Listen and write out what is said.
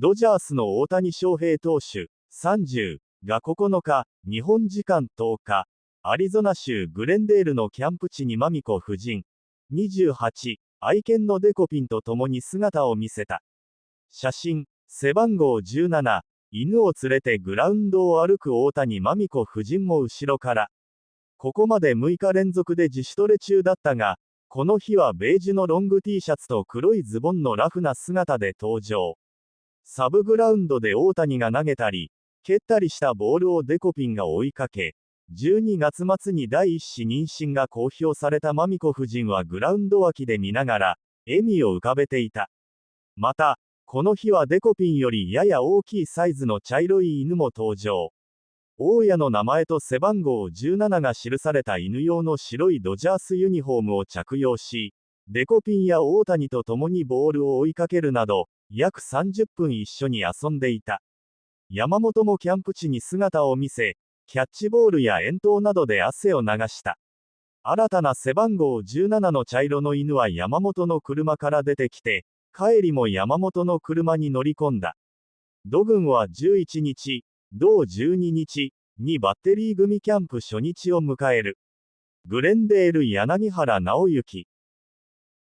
ドジャースの大谷翔平投手、30が9日、日本時間10日、アリゾナ州グレンデールのキャンプ地にマミコ夫人、28、愛犬のデコピンと共に姿を見せた。写真、背番号17、犬を連れてグラウンドを歩く大谷マミコ夫人も後ろから。ここまで6日連続で自主トレ中だったが、この日はベージュのロング T シャツと黒いズボンのラフな姿で登場。サブグラウンドで大谷が投げたり、蹴ったりしたボールをデコピンが追いかけ、12月末に第一子妊娠が公表されたマミコ夫人はグラウンド脇で見ながら、笑みを浮かべていた。また、この日はデコピンよりやや大きいサイズの茶色い犬も登場。大家の名前と背番号17が記された犬用の白いドジャースユニフォームを着用し、デコピンや大谷と共にボールを追いかけるなど、約30分一緒に遊んでいた。山本もキャンプ地に姿を見せ、キャッチボールや遠投などで汗を流した。新たな背番号17の茶色の犬は山本の車から出てきて、帰りも山本の車に乗り込んだ。土軍は11日、同12日にバッテリー組キャンプ初日を迎える。グレンデール柳原直之。